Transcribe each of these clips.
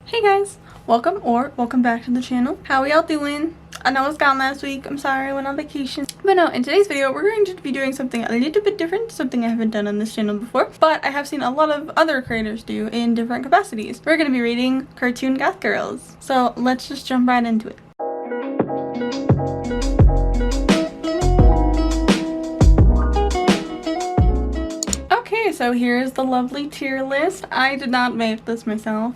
Hey guys, welcome back to the channel. How are y'all doing? I know I was gone last week. I'm sorry, I went on vacation. But no, in today's video, we're going to be doing something a little bit different, something I haven't done on this channel before, but I have seen a lot of other creators do in different capacities. We're going to be reading cartoon goth girls. So let's just jump right into it. Okay, so here's the lovely tier list. I did not make this myself.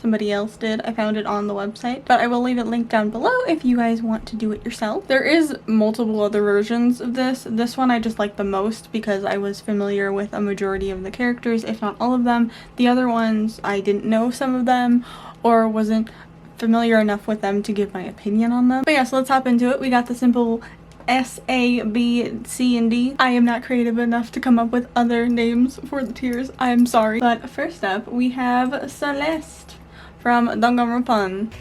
Somebody else did. I found it on the website, but I will leave it linked down below if you guys want to do it yourself. There is multiple other versions of this. This one I just like the most because I was familiar with a majority of the characters, if not all of them. The other ones, I didn't know some of them or wasn't familiar enough with them to give my opinion on them. But yeah, so let's hop into it. We got the simple S, A, B, C, and D. I am not creative enough to come up with other names for the tiers. I am sorry. But first up, we have Celeste from Danganronpa.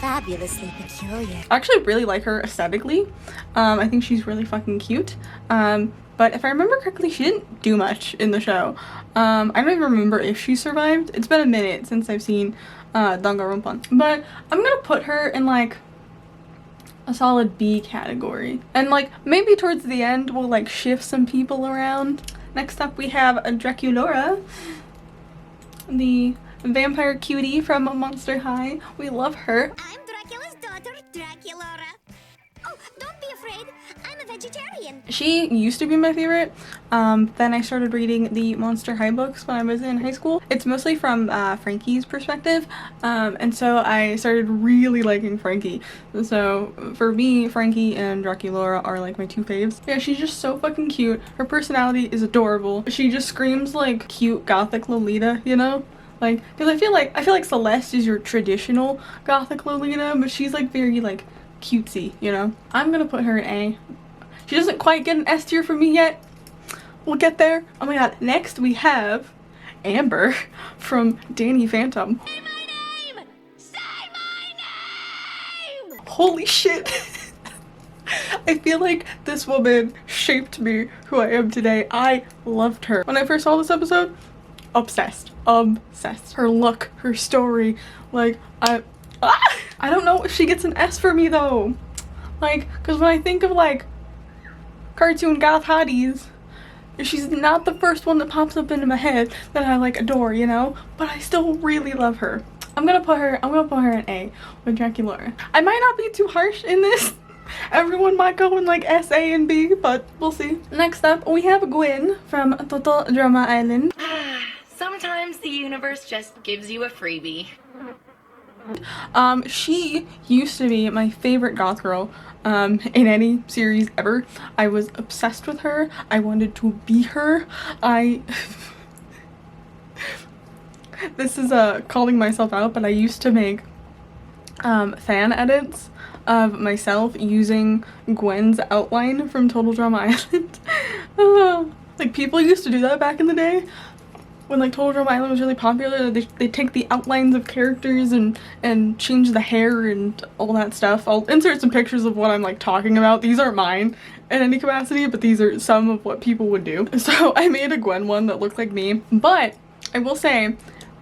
Fabulously peculiar. I actually really like her aesthetically. I think she's really fucking cute. But if I remember correctly, she didn't do much in the show. I don't even remember if she survived. It's been a minute since I've seen Danganronpa. But I'm gonna put her in like a solid B category. And like maybe towards the end we'll like shift some people around. Next up we have Draculaura, the vampire cutie from Monster High. We love her. I'm Dracula's daughter, Draculaura. Oh, don't be afraid. I'm a vegetarian. She used to be my favorite. Then I started reading the Monster High books when I was in high school. It's mostly from Frankie's perspective. And so I started really liking Frankie. So for me, Frankie and Draculaura are like my two faves. Yeah, she's just so fucking cute. Her personality is adorable. She just screams like cute gothic Lolita, you know? Like, because I feel like Celeste is your traditional gothic Lolita, but she's like very like cutesy, you know? I'm gonna put her in A. She doesn't quite get an S tier for me yet. We'll get there. Oh my god, next we have Amber from Danny Phantom. Say my name! Say my name! Holy shit. I feel like this woman shaped me who I am today. I loved her. When I first saw this episode, obsessed. Her look, her story, like, I don't know if she gets an S for me though. Like, because when I think of like cartoon goth hotties, she's not the first one that pops up into my head that I like adore, you know? But I still really love her. I'm gonna put her in A with Draculaura. I might not be too harsh in this. Everyone might go in like S, A, and B, but we'll see. Next up, we have Gwen from Total Drama Island. Sometimes the universe just gives you a freebie. She used to be my favorite goth girl in any series ever. I was obsessed with her. I wanted to be her. This is calling myself out, but I used to make fan edits of myself using Gwen's outline from Total Drama Island. Like, people used to do that back in the day when like Total Drama Island was really popular. They take the outlines of characters and change the hair and all that stuff. I'll insert some pictures of what I'm like talking about. These aren't mine in any capacity, but these are some of what people would do. So I made a Gwen one that looked like me, but I will say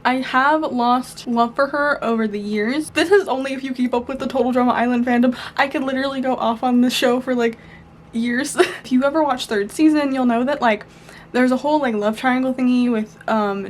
I have lost love for her over the years. This is only if you keep up with the Total Drama Island fandom. I could literally go off on this show for like years. If you ever watched third season, you'll know that like there's a whole like love triangle thingy with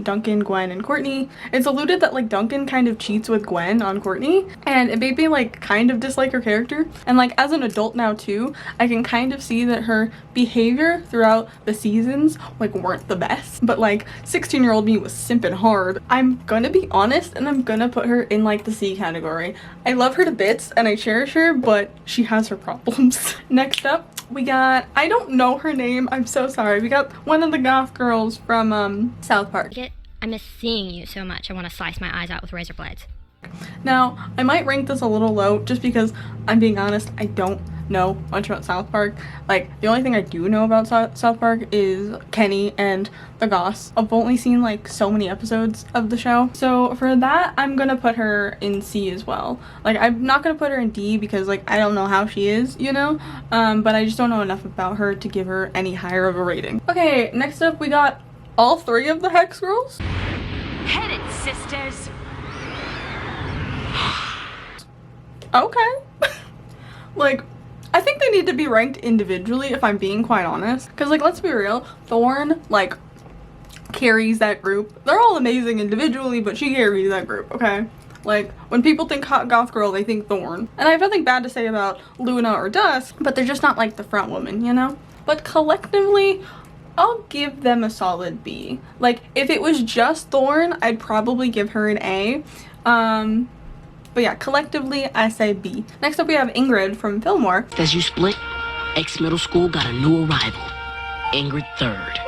Duncan, Gwen, and Courtney. It's alluded that like Duncan kind of cheats with Gwen on Courtney, and it made me like kind of dislike her character. And like as an adult now too, I can kind of see that her behavior throughout the seasons like weren't the best, but like 16-year-old me was simping hard. I'm gonna be honest and I'm gonna put her in like the C category. I love her to bits and I cherish her, but she has her problems. Next up, we got, I don't know her name, I'm so sorry. We got one of the goth girls from South Park. I miss seeing you so much. I want to slice my eyes out with razor blades. Now, I might rank this a little low just because I'm being honest, I don't know much about South Park. Like, the only thing I do know about South Park is Kenny and the Goths. I've only seen like so many episodes of the show. So for that, I'm gonna put her in C as well. Like, I'm not gonna put her in D because like I don't know how she is, you know? But I just don't know enough about her to give her any higher of a rating. Okay, next up we got all three of the Hex Girls. Hit it! sisters. Okay. Like, I think they need to be ranked individually, if I'm being quite honest. Because, like, let's be real, Thorn, like, carries that group. They're all amazing individually, but she carries that group, okay? Like, when people think hot goth girl, they think Thorn. And I have nothing bad to say about Luna or Dusk, but they're just not, like, the front woman, you know? But collectively, I'll give them a solid B. Like, if it was just Thorn, I'd probably give her an A. But yeah, collectively, I say B. Next up, we have Ingrid from Fillmore. As you split, X Middle School got a new arrival. Ingrid Third.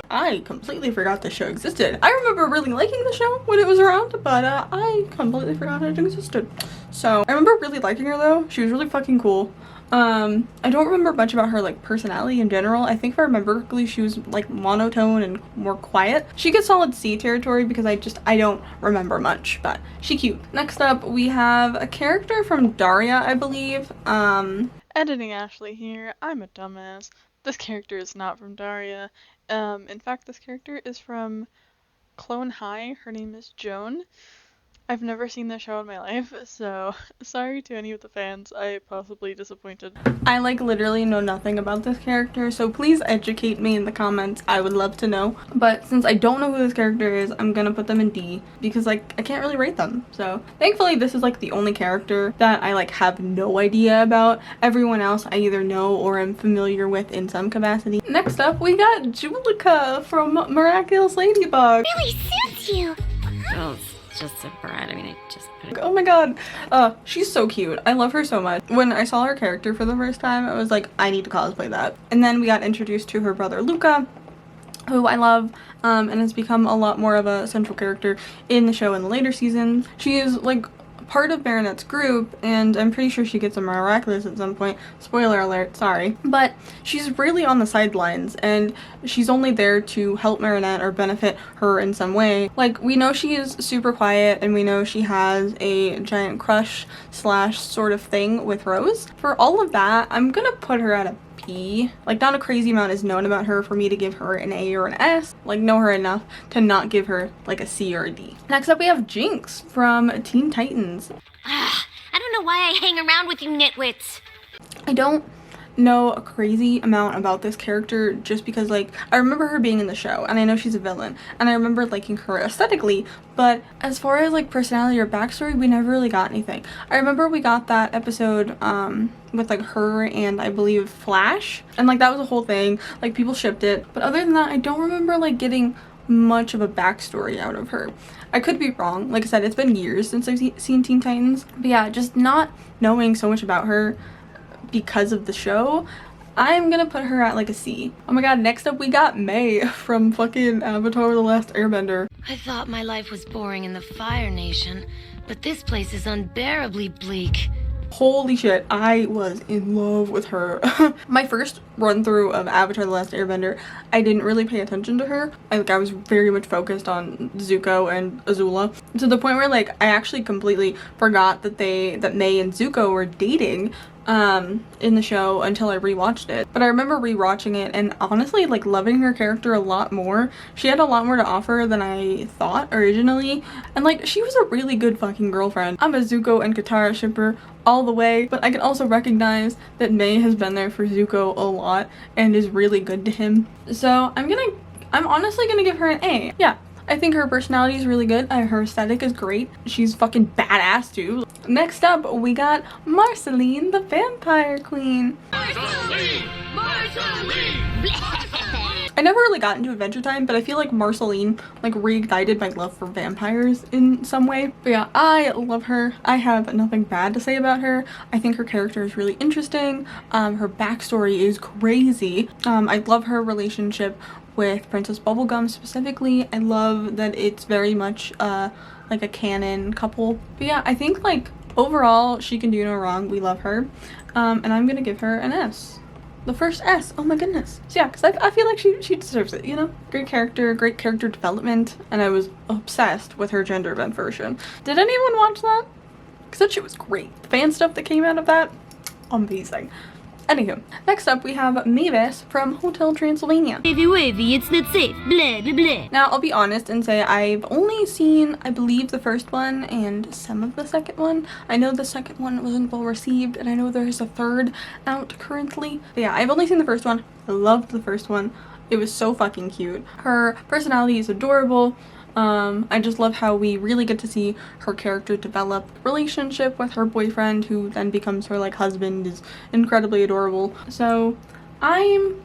I completely forgot the show existed. I remember really liking the show when it was around, but I completely forgot it existed. So, I remember really liking her though. She was really fucking cool. I don't remember much about her like personality in general. I think if I remember correctly, she was like monotone and more quiet. She gets solid C territory because I don't remember much, but she cute. Next up, we have a character from Daria, I believe. Editing Ashley here. I'm a dumbass. This character is not from Daria. In fact, this character is from Clone High. Her name is Joan. I've never seen the show in my life, so sorry to any of the fans I possibly disappointed. I like literally know nothing about this character, so please educate me in the comments. I would love to know. But since I don't know who this character is, I'm gonna put them in D because like I can't really rate them. So thankfully this is like the only character that I like have no idea about. Everyone else I either know or am familiar with in some capacity. Next up we got Julika from Miraculous Ladybug. Really suits you. Oh, it's just a bread. I mean, it just put it. Oh my god, she's so cute. I love her so much. When I saw her character for the first time, I was like, I need to cosplay that. And then we got introduced to her brother Luca, who I love, and has become a lot more of a central character in the show in the later seasons. She is like part of Marinette's group, and I'm pretty sure she gets a Miraculous at some point. Spoiler alert, sorry. But she's really on the sidelines, and she's only there to help Marinette or benefit her in some way. Like, we know she is super quiet, and we know she has a giant crush slash sort of thing with Rose. For all of that, I'm gonna put her at a B. Like, not a crazy amount is known about her for me to give her an A or an S. Like, know her enough to not give her like a C or a D. Next up we have Jinx from Teen Titans. I don't know why I hang around with you nitwits. I don't know a crazy amount about this character just because like I remember her being in the show and I know she's a villain and I remember liking her aesthetically, but as far as like personality or backstory, we never really got anything. I remember we got that episode with like her and I believe Flash, and like that was a whole thing, like people shipped it, but other than that I don't remember like getting much of a backstory out of her. I could be wrong. Like I said, it's been years since I've seen Teen Titans, but yeah, just not knowing so much about her because of the show, I'm gonna put her at like a C. Oh my god, next up we got May from fucking Avatar: The Last Airbender. I thought my life was boring in the Fire Nation, but this place is unbearably bleak. Holy shit, I was in love with her. My first run through of Avatar: The Last Airbender, I didn't really pay attention to her. I was very much focused on Zuko and Azula, to the point where like I actually completely forgot that May and Zuko were dating in the show until I rewatched it. But I remember rewatching it and honestly like loving her character a lot more. She had a lot more to offer than I thought originally, and like she was a really good fucking girlfriend. I'm a Zuko and Katara shipper all the way, but I can also recognize that May has been there for Zuko a lot and is really good to him. So I'm honestly gonna give her an A. Yeah, I think her personality is really good. Her aesthetic is great. She's fucking badass too. Next up, we got Marceline, the Vampire Queen. Marceline! Marceline! I never really got into Adventure Time, but I feel like Marceline like reignited my love for vampires in some way. But yeah, I love her. I have nothing bad to say about her. I think her character is really interesting. Her backstory is crazy. I love her relationship with Princess Bubblegum specifically. I love that it's very much like a canon couple. But yeah, I think like overall she can do no wrong. We love her, and I'm gonna give her an S. The first S. Oh my goodness. So yeah, because I feel like she deserves it, you know? Great character development, and I was obsessed with her gender bent version. Did anyone watch that? Because that shit was great. The fan stuff that came out of that, amazing. Anywho, next up we have Mavis from Hotel Transylvania. Wavy, it's not safe. Blah, blah, blah. Now, I'll be honest and say I've only seen, I believe, the first one and some of the second one. I know the second one wasn't well received, and I know there's a third out currently. But yeah, I've only seen the first one. I loved the first one. It was so fucking cute. Her personality is adorable. I just love how we really get to see her character develop. Relationship with her boyfriend, who then becomes her like husband, is incredibly adorable. So I'm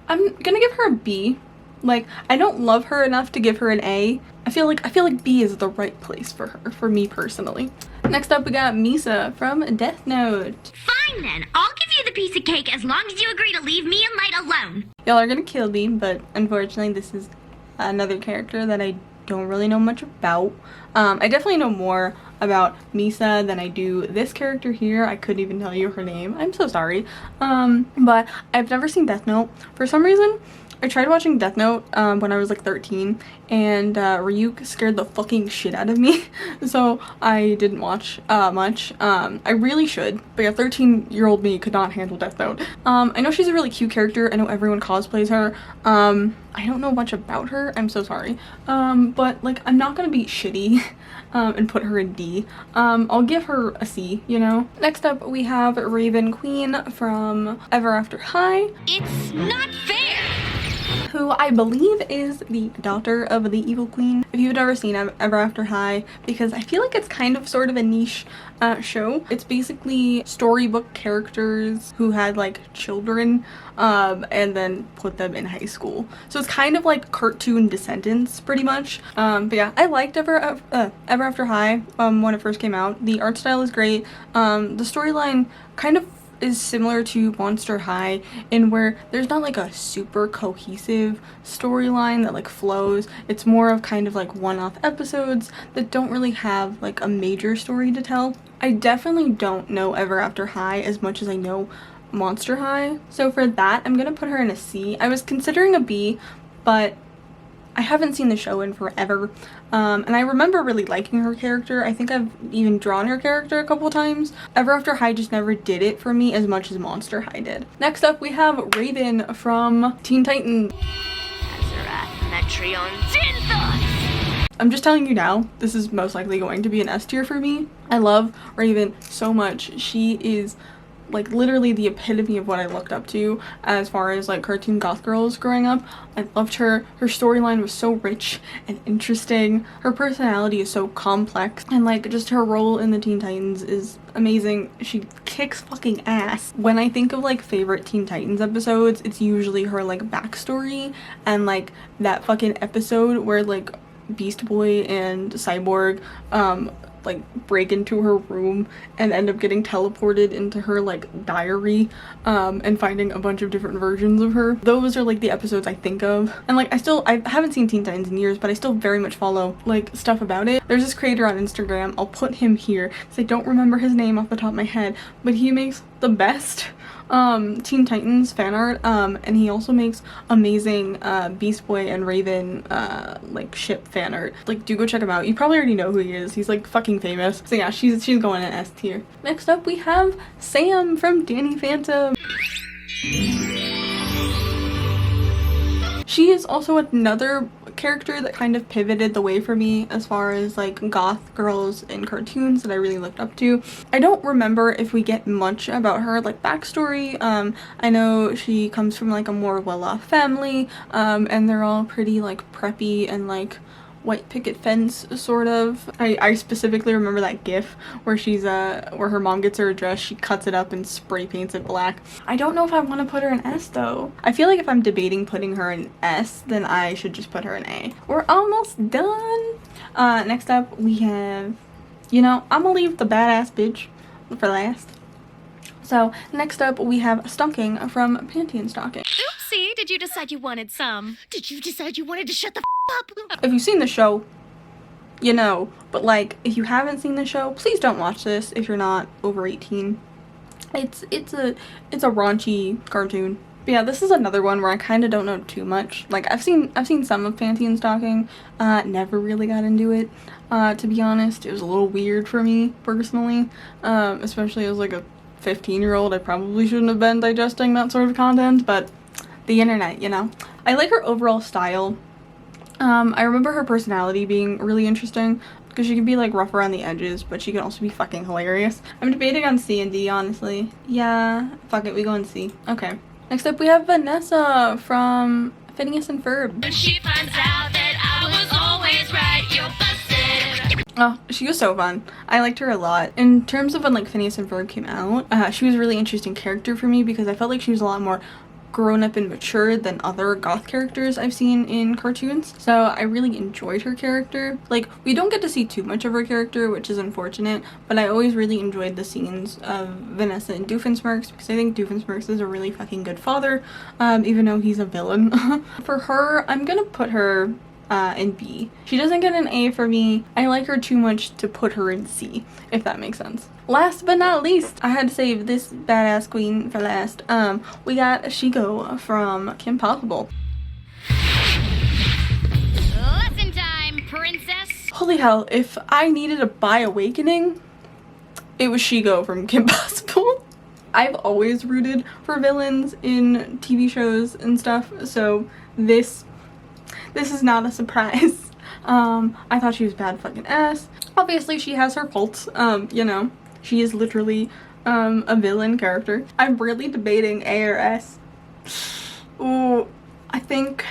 gonna give her a B. Like, I don't love her enough to give her an A. I feel like B is the right place for her, for me personally. Next up we got Misa from Death Note. Fine then, I'll give you the piece of cake as long as you agree to leave me and Light alone. Y'all are gonna kill me, but unfortunately this is another character that I don't really know much about. I definitely know more about Misa than I do this character here. I couldn't even tell you her name. I'm so sorry. But I've never seen Death Note. For some reason, I tried watching Death Note when I was like 13, and Ryuk scared the fucking shit out of me. So I didn't watch much. I really should, but yeah, 13-year-old me could not handle Death Note. I know she's a really cute character. I know everyone cosplays her. I don't know much about her. I'm so sorry. But like, I'm not gonna be shitty and put her in D. I'll give her a C, you know? Next up, we have Raven Queen from Ever After High. It's not fair! Who I believe is the daughter of the evil queen. If you've never seen Ever After High, because I feel like it's kind of sort of a niche show. It's basically storybook characters who had like children and then put them in high school. So it's kind of like cartoon Descendants pretty much. But yeah, I liked Ever After High when it first came out. The art style is great. The storyline kind of is similar to Monster High in where there's not like a super cohesive storyline that like flows. It's more of kind of like one-off episodes that don't really have like a major story to tell. I definitely don't know Ever After High as much as I know Monster High. So for that, I'm gonna put her in a C. I was considering a B, but I haven't seen the show in forever, and I remember really liking her character. I think I've even drawn her character a couple times. Ever After High just never did it for me as much as Monster High did. Next up, we have Raven from Teen Titans. I'm just telling you now, this is most likely going to be an S tier for me. I love Raven so much. She is like literally the epitome of what I looked up to as far as like cartoon goth girls growing up. I loved her. Her storyline was so rich and interesting. Her personality is so complex, and like just her role in the Teen Titans is amazing. She kicks fucking ass. When I think of like favorite Teen Titans episodes, it's usually her like backstory and like that fucking episode where like Beast Boy and Cyborg like break into her room and end up getting teleported into her like diary and finding a bunch of different versions of her. Those are like the episodes I think of. And like I haven't seen Teen Titans in years, but I still very much follow like stuff about it. There's this creator on Instagram, I'll put him here because I don't remember his name off the top of my head, but he makes the best Teen Titans fan art, and he also makes amazing Beast Boy and Raven like ship fan art. Like, do go check him out. You probably already know who he is. He's like fucking famous. So yeah, she's going in S tier. Next up we have Sam from Danny Phantom. She is also another character that kind of pivoted the way for me as far as like goth girls in cartoons that I really looked up to. I don't remember if we get much about her like backstory. I know she comes from like a more well-off family, and they're all pretty like preppy and like white picket fence sort of. I specifically remember that gif where she's where her mom gets her a dress, she cuts it up and spray paints it black. I don't know if I want to put her in S though. I feel like if I'm debating putting her in S, then I should just put her in A. We're almost done. Next up we have, you know, I'm gonna leave the badass bitch for last. So next up we have Stocking from Panty Stocking. Oopsie, did you decide you wanted some? Did you decide you wanted to shut the up? If you've seen the show, you know, but like if you haven't seen the show, please don't watch this if you're not over 18. It's a raunchy cartoon. But yeah, this is another one where I kind of don't know too much. Like I've seen some of Panty Stocking, never really got into it. To be honest, it was a little weird for me personally, especially as like a 15-year-old, I probably shouldn't have been digesting that sort of content, but the internet, you know. I like her overall style. I remember her personality being really interesting because she can be like rough around the edges, but she can also be fucking hilarious. I'm debating on C and D, honestly. Yeah, fuck it, we go and C. Okay. Next up we have Vanessa from Phineas and Ferb. When she finds out that I was always right, you're busted. Oh, she was so fun. I liked her a lot. In terms of when like Phineas and Ferb came out, she was a really interesting character for me because I felt like she was a lot more grown up and mature than other goth characters I've seen in cartoons. So I really enjoyed her character. Like, we don't get to see too much of her character, which is unfortunate, but I always really enjoyed the scenes of Vanessa and Doofenshmirtz because I think Doofenshmirtz is a really fucking good father, even though he's a villain. For her, I'm gonna put her in B. She doesn't get an A for me. I like her too much to put her in C, if that makes sense. Last but not least, I had to save this badass queen for last. We got Shigo from Kim Possible. Lesson time, princess. Holy hell, if I needed a bi-awakening, it was Shigo from Kim Possible. I've always rooted for villains in TV shows and stuff, so this is not a surprise. I thought she was bad fucking ass. Obviously she has her faults, you know. She is literally a villain character. I'm really debating A or S. Ooh, I think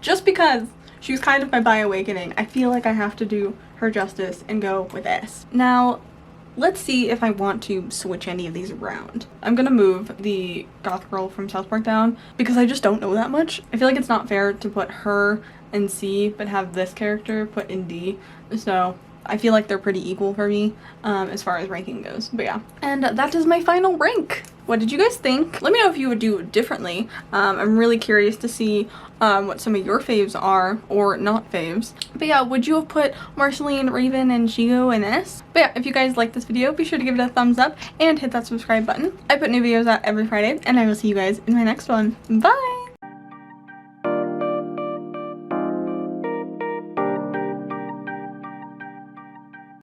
just because she was kind of my bi-awakening, I feel like I have to do her justice and go with S. Now, let's see if I want to switch any of these around. I'm gonna move the goth girl from South Park down because I just don't know that much. I feel like it's not fair to put her in C but have this character put in D. So I feel like they're pretty equal for me as far as ranking goes. But yeah, and that is my final rank. What did you guys think? Let me know if you would do it differently. I'm really curious to see what some of your faves are or not faves. But yeah, would you have put Marceline, Raven, and Shigo in S? But yeah, if you guys like this video, be sure to give it a thumbs up and hit that subscribe button. I put new videos out every Friday, and I will see you guys in my next one. Bye!